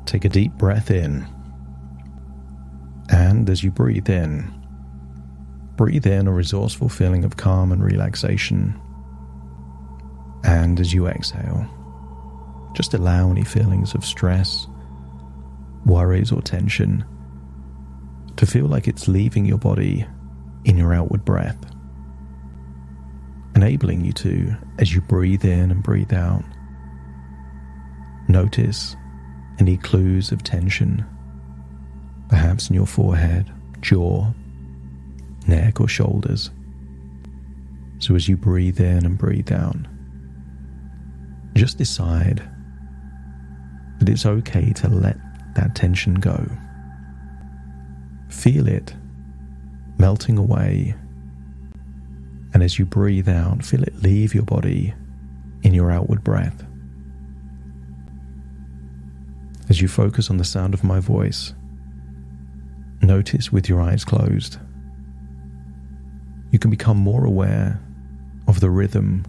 Take a deep breath in. And as you breathe in a resourceful feeling of calm and relaxation. And as you exhale, just allow any feelings of stress, worries, or tension to feel like it's leaving your body in your outward breath, enabling you to, as you breathe in and breathe out, notice any clues of tension, perhaps in your forehead, jaw, neck, or shoulders. So as you breathe in and breathe out, just decide that it's okay to let that tension go. Feel it melting away, and as you breathe out, feel it leave your body in your outward breath. As you focus on the sound of my voice, notice with your eyes closed, you can become more aware of the rhythm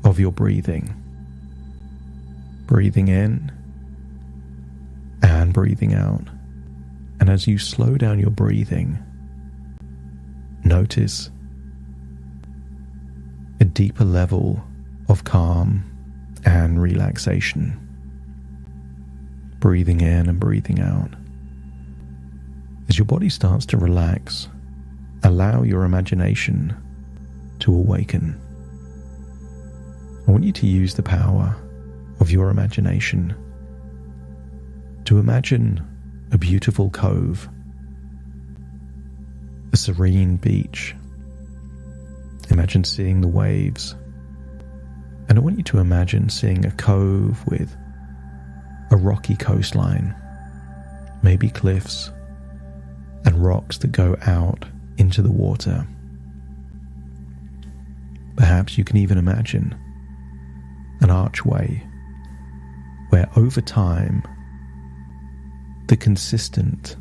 of your breathing. Breathing in and breathing out. And as you slow down your breathing, notice a deeper level of calm and relaxation. Breathing in and breathing out. As your body starts to relax, allow your imagination to awaken. I want you to use the power of your imagination to imagine a beautiful cove, a serene beach. Imagine seeing the waves, and I want you to imagine seeing a cove with a rocky coastline, maybe cliffs and rocks that go out into the water. Perhaps you can even imagine an archway where over time the consistent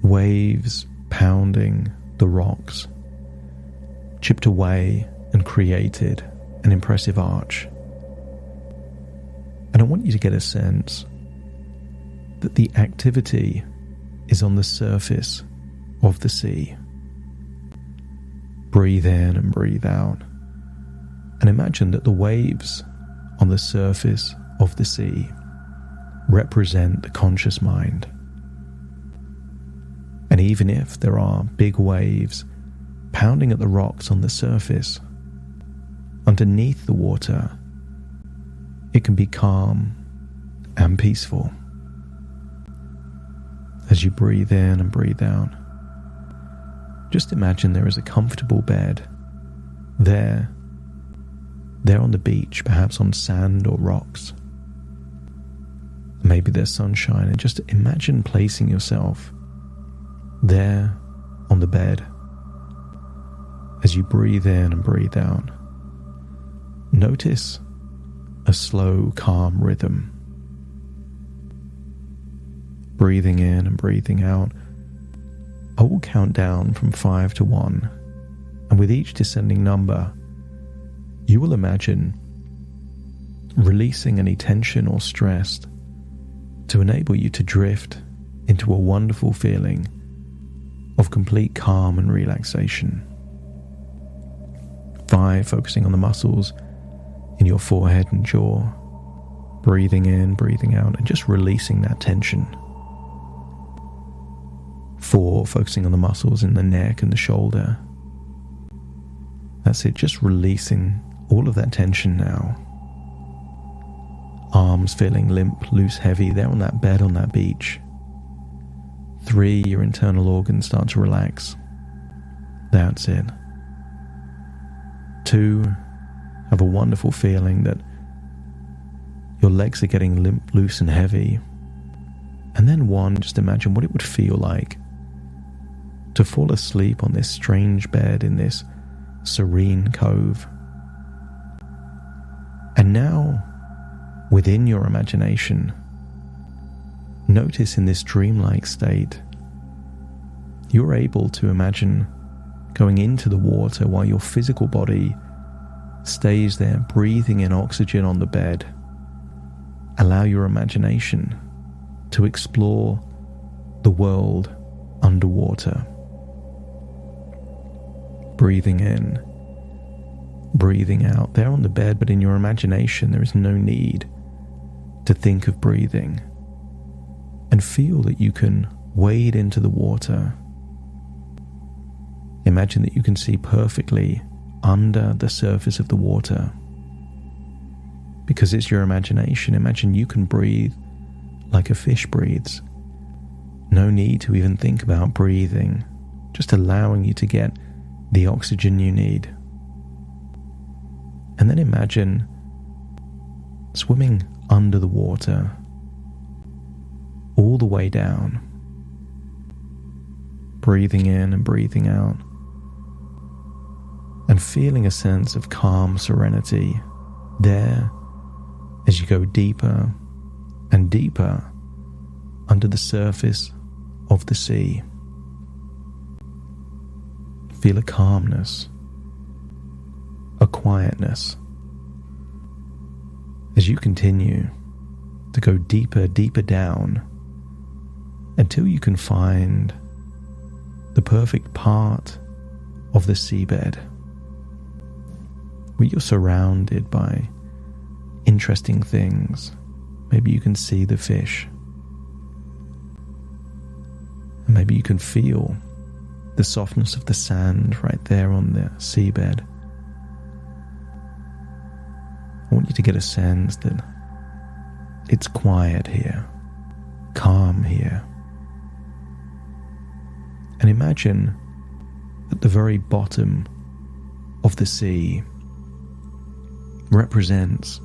waves pounding the rocks chipped away and created an impressive arch. And I want you to get a sense that the activity is on the surface of the sea. Breathe in and breathe out, and imagine that the waves on the surface of the sea represent the conscious mind. And even if there are big waves pounding at the rocks on the surface, underneath the water, it can be calm and peaceful. As you breathe in and breathe out, just imagine there is a comfortable bed there on the beach, perhaps on sand or rocks. Maybe there's sunshine, and just imagine placing yourself there on the bed. As you breathe in and breathe out, notice a slow, calm rhythm. Breathing in and breathing out, I will count down from 5 to 1, and with each descending number, you will imagine releasing any tension or stress to enable you to drift into a wonderful feeling of complete calm and relaxation. 5, focusing on the muscles in your forehead and jaw, breathing in, breathing out, and just releasing that tension. 4, focusing on the muscles in the neck and the shoulder. That's it, just releasing all of that tension now. Arms feeling limp, loose, heavy, there on that bed on that beach. 3, your internal organs start to relax. That's it. 2, have a wonderful feeling that your legs are getting limp, loose, and heavy. And then 1, just imagine what it would feel like to fall asleep on this strange bed in this serene cove. And now, within your imagination, notice in this dreamlike state, you're able to imagine going into the water while your physical body stays there, breathing in oxygen on the bed. Allow your imagination to explore the world underwater. Breathing in, breathing out. There on the bed, but in your imagination, there is no need to think of breathing. And feel that you can wade into the water. Imagine that you can see perfectly under the surface of the water. Because it's your imagination. Imagine you can breathe like a fish breathes. No need to even think about breathing, just allowing you to get the oxygen you need. And then imagine swimming under the water, all the way down, breathing in and breathing out, and feeling a sense of calm serenity there as you go deeper and deeper under the surface of the sea. Feel a calmness, a quietness, as you continue to go deeper, deeper down until you can find the perfect part of the seabed where you're surrounded by interesting things. Maybe you can see the fish, and maybe you can feel the softness of the sand right there on the seabed. I want you to get a sense that it's quiet here, calm here. And imagine at the very bottom of the sea represents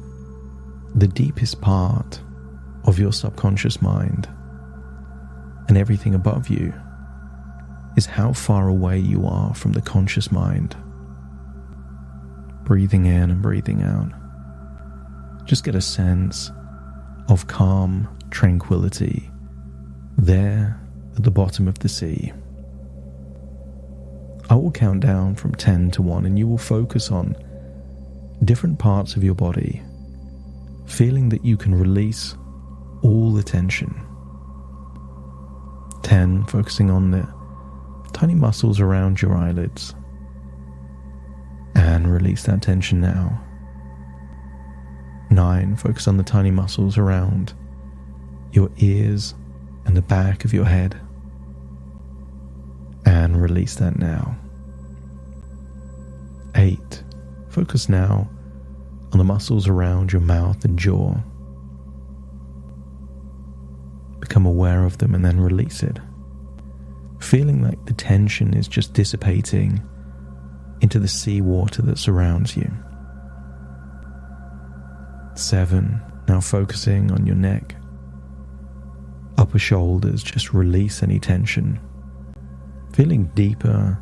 the deepest part of your subconscious mind, and everything above you is how far away you are from the conscious mind. Breathing in and breathing out. Just get a sense of calm tranquility there at the bottom of the sea. I will count down from 10 to 1, and you will focus on different parts of your body, feeling that you can release all the tension. 10, focusing on the tiny muscles around your eyelids, and release that tension now. 9, focus on the tiny muscles around your ears and the back of your head, and release that now. 8, focus now on the muscles around your mouth and jaw. Become aware of them and then release it, feeling like the tension is just dissipating into the seawater that surrounds you. 7, now focusing on your neck, upper shoulders, just release any tension, feeling deeper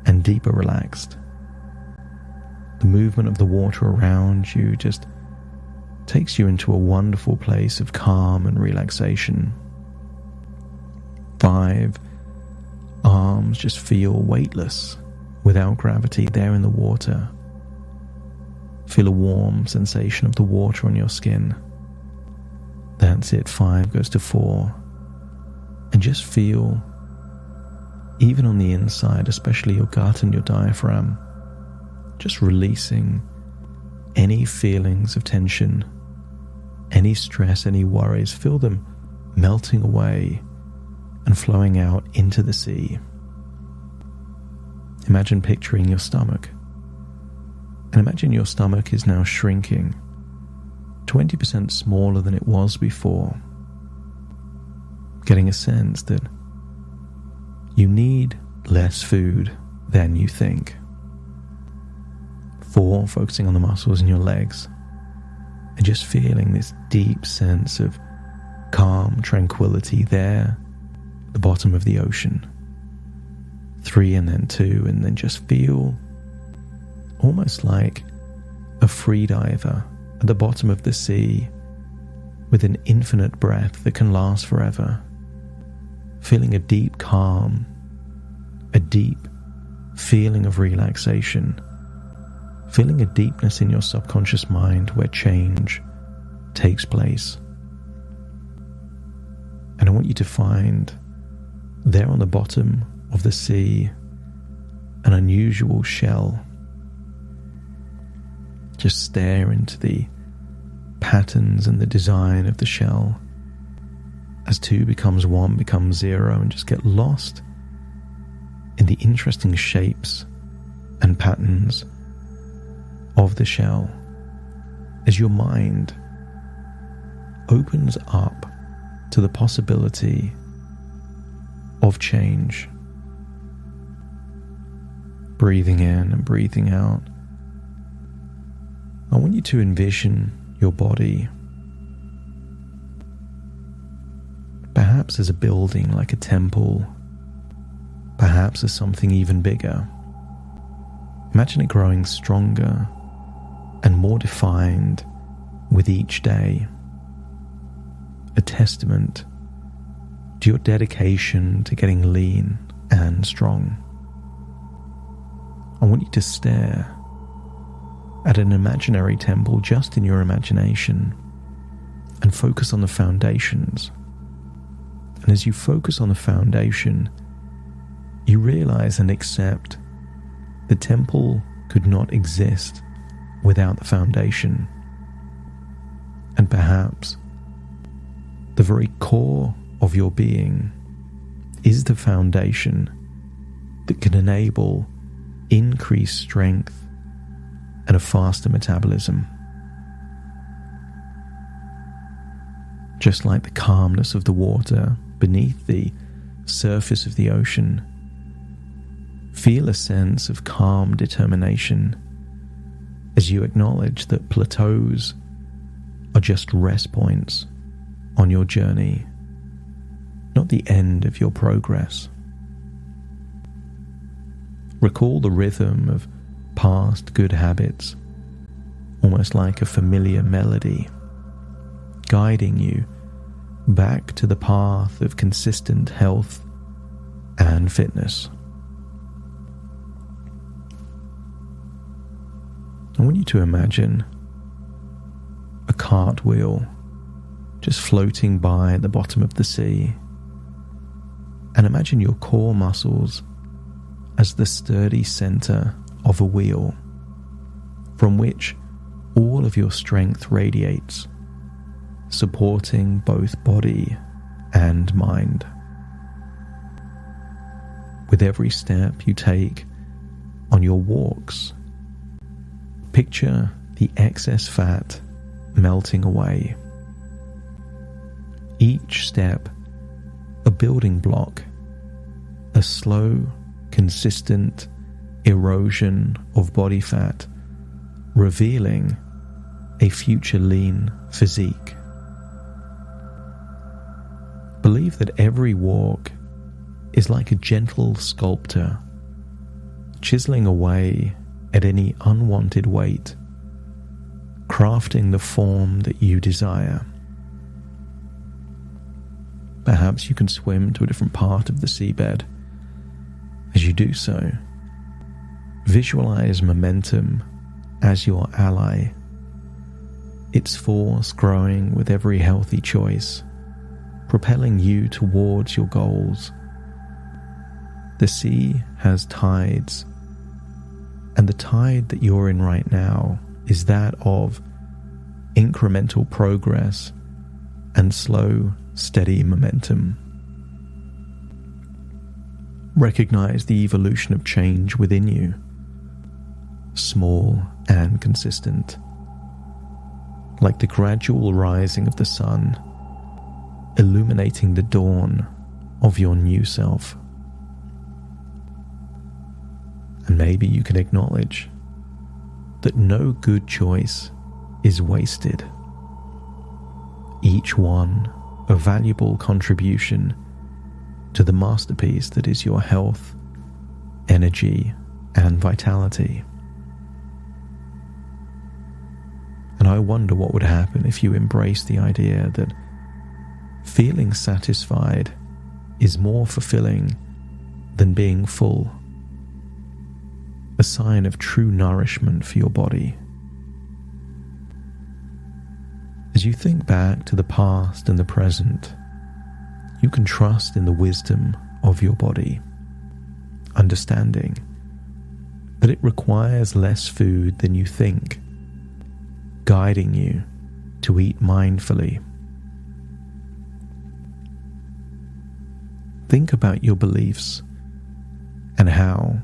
and deeper relaxed. The movement of the water around you just takes you into a wonderful place of calm and relaxation. 5, arms just feel weightless, without gravity, there in the water. Feel a warm sensation of the water on your skin. That's it. 5 goes to 4. And just feel, even on the inside, especially your gut and your diaphragm, just releasing any feelings of tension, any stress, any worries. Feel them melting away and flowing out into the sea. Imagine picturing your stomach. And imagine your stomach is now shrinking, 20% smaller than it was before. Getting a sense that you need less food than you think. 4, focusing on the muscles in your legs and just feeling this deep sense of calm tranquility there at the bottom of the ocean. 3 and then 2, and then just feel almost like a free diver at the bottom of the sea with an infinite breath that can last forever, feeling a deep calm, a deep feeling of relaxation, feeling a deepness in your subconscious mind where change takes place. And I want you to find there on the bottom of the sea an unusual shell. Just stare into the patterns and the design of the shell as 2 becomes 1 becomes 0, and just get lost in the interesting shapes and patterns of the shell as your mind opens up to the possibility of change. Breathing in and breathing out, I want you to envision your body perhaps as a building like a temple, perhaps as something even bigger. Imagine it growing stronger and more defined with each day, a testament to your dedication to getting lean and strong. I want you to stare at an imaginary temple just in your imagination and focus on the foundations. And as you focus on the foundation, you realize and accept the temple could not exist without the foundation. And perhaps the very core of your being is the foundation that can enable increased strength and a faster metabolism. Just like the calmness of the water beneath the surface of the ocean, feel a sense of calm determination as you acknowledge that plateaus are just rest points on your journey, not the end of your progress. Recall the rhythm of past good habits, almost like a familiar melody, guiding you back to the path of consistent health and fitness. I want you to imagine a cartwheel just floating by at the bottom of the sea, and imagine your core muscles as the sturdy center of a wheel from which all of your strength radiates, supporting both body and mind. With every step you take on your walks, picture the excess fat melting away. Each step a building block, a slow, consistent erosion of body fat, revealing a future lean physique. Believe that every walk is like a gentle sculptor, chiseling away at any unwanted weight, crafting the form that you desire. Perhaps you can swim to a different part of the seabed. As you do so, visualize momentum as your ally, its force growing with every healthy choice, propelling you towards your goals. The sea has tides, and the tide that you're in right now is that of incremental progress and slow, steady momentum. Recognize the evolution of change within you, small and consistent, like the gradual rising of the sun, illuminating the dawn of your new self. And maybe you can acknowledge that no good choice is wasted. Each one a valuable contribution to the masterpiece that is your health, energy, and vitality. And I wonder what would happen if you embrace the idea that feeling satisfied is more fulfilling than being full, a sign of true nourishment for your body. As you think back to the past and the present, you can trust in the wisdom of your body, understanding that it requires less food than you think, guiding you to eat mindfully. Think about your beliefs and how,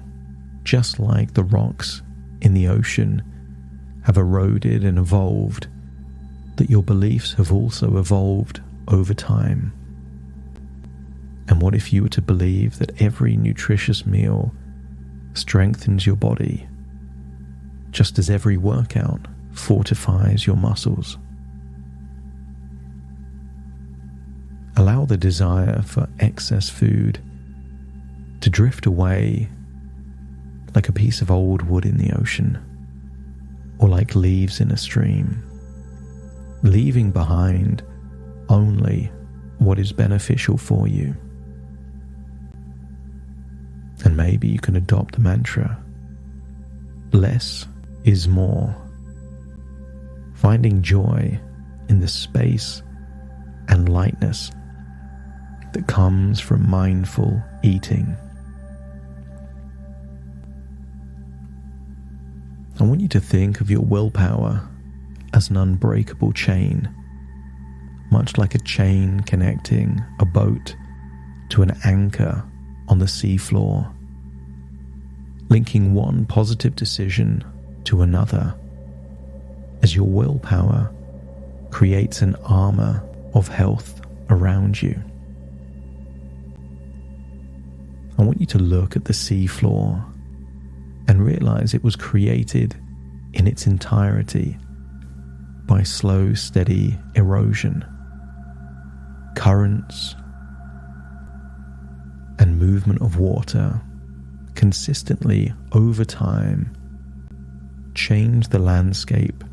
just like the rocks in the ocean have eroded and evolved, that your beliefs have also evolved over time. And what if you were to believe that every nutritious meal strengthens your body, just as every workout fortifies your muscles? Allow the desire for excess food to drift away like a piece of old wood in the ocean, or like leaves in a stream, leaving behind only what is beneficial for you. And maybe you can adopt the mantra, less is more, finding joy in the space and lightness that comes from mindful eating. I want you to think of your willpower as an unbreakable chain, much like a chain connecting a boat to an anchor on the seafloor, linking one positive decision to another, as your willpower creates an armor of health around you. I want you to look at the seafloor and realize it was created in its entirety by slow, steady erosion, currents, and movement of water consistently over time change the landscape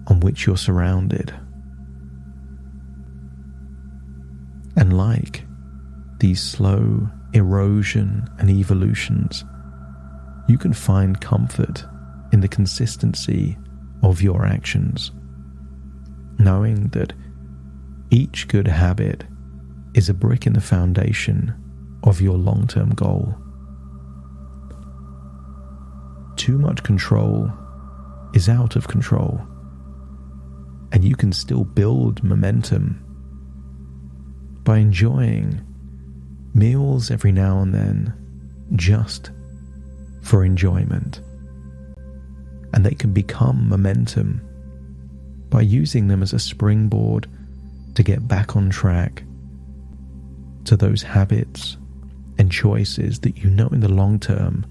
on which you're surrounded. And like these slow erosion and evolutions, you can find comfort in the consistency of your actions, knowing that each good habit is a brick in the foundation of your long-term goal. Too much control is out of control, and you can still build momentum by enjoying meals every now and then just for enjoyment. And they can become momentum by using them as a springboard to get back on track to those habits and choices that you know in the long term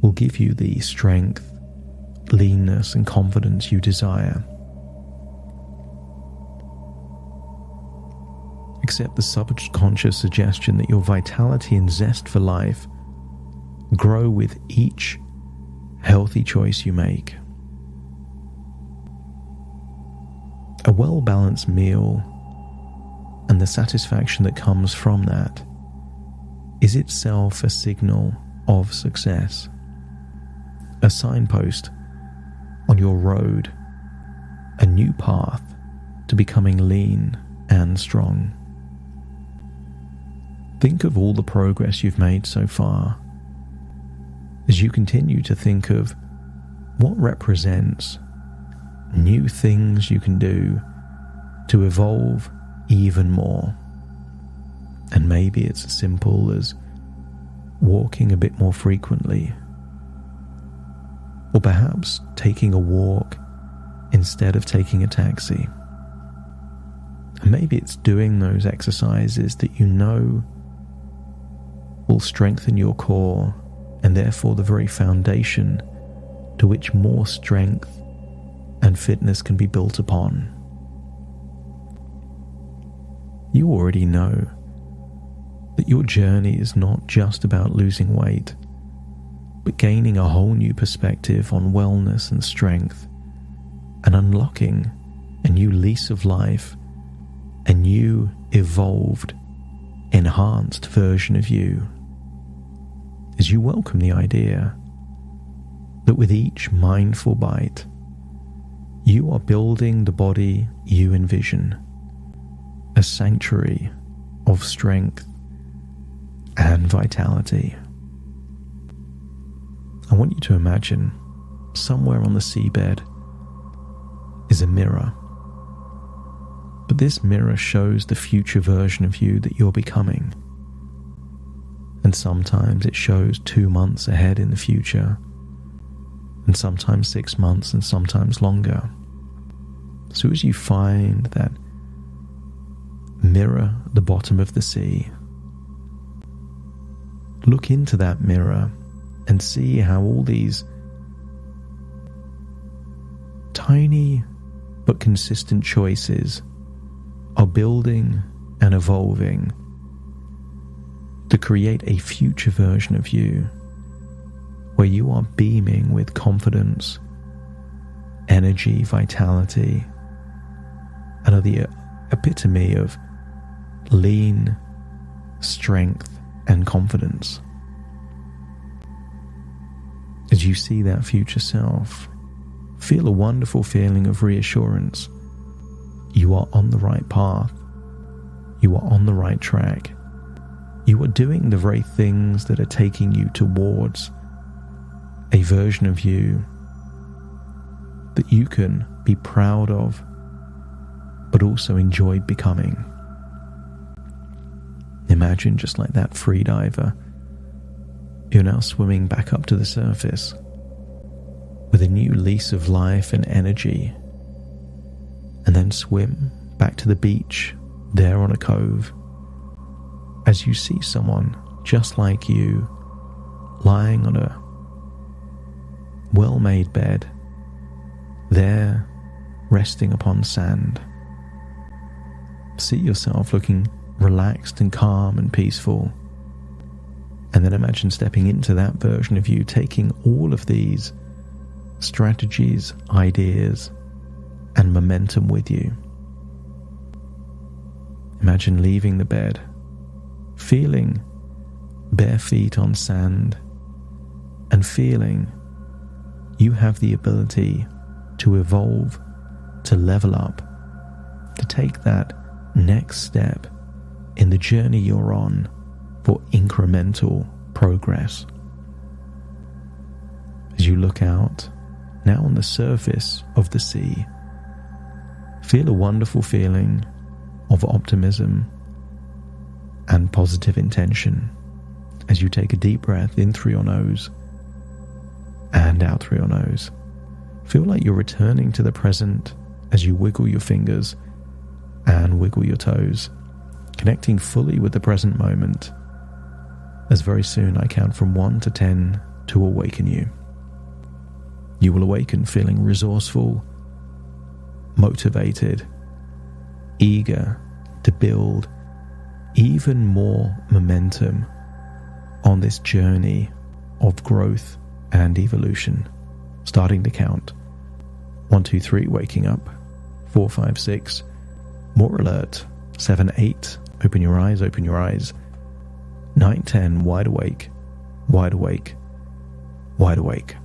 will give you the strength, leanness, and confidence you desire. Accept the subconscious suggestion that your vitality and zest for life grow with each healthy choice you make. A well-balanced meal and the satisfaction that comes from that is itself a signal of success, a signpost on your road, a new path to becoming lean and strong. Think of all the progress you've made so far, as you continue to think of what represents new things you can do to evolve even more. And maybe it's as simple as walking a bit more frequently, or perhaps taking a walk instead of taking a taxi. And maybe it's doing those exercises that you know will strengthen your core and therefore the very foundation to which more strength and fitness can be built upon. You already know that your journey is not just about losing weight, but gaining a whole new perspective on wellness and strength, and unlocking a new lease of life, a new, evolved, enhanced version of you, as you welcome the idea that with each mindful bite, you are building the body you envision, a sanctuary of strength and vitality. I want you to imagine somewhere on the seabed is a mirror. But this mirror shows the future version of you that you're becoming. And sometimes it shows 2 months ahead in the future, and sometimes 6 months, and sometimes longer. So as you find that mirror at the bottom of the sea, look into that mirror and see how all these tiny but consistent choices are building and evolving to create a future version of you where you are beaming with confidence, energy, vitality, and are the epitome of lean strength and confidence. As you see that future self, feel a wonderful feeling of reassurance. You are on the right path. You are on the right track. You are doing the very things that are taking you towards a version of you that you can be proud of, but also enjoy becoming. Imagine, just like that free diver, you're now swimming back up to the surface with a new lease of life and energy, and then swim back to the beach there on a cove as you see someone just like you lying on a well-made bed there, resting upon sand. See yourself looking relaxed and calm and peaceful, and then imagine stepping into that version of you, taking all of these strategies, ideas, and momentum with you. Imagine leaving the bed, feeling bare feet on sand, and feeling you have the ability to evolve, to level up, to take that next step in the journey you're on for incremental progress. As you look out, now on the surface of the sea, feel a wonderful feeling of optimism and positive intention as you take a deep breath in through your nose and out through your nose. Feel like you're returning to the present as you wiggle your fingers and wiggle your toes, connecting fully with the present moment, as very soon I count from 1 to 10 to awaken you. You will awaken feeling resourceful, motivated, eager to build even more momentum on this journey of growth and evolution. Starting to count. 1, 2, 3, waking up. 4, 5, 6, more alert. 7, 8, open your eyes, open your eyes. 9, 10, wide awake, wide awake, wide awake.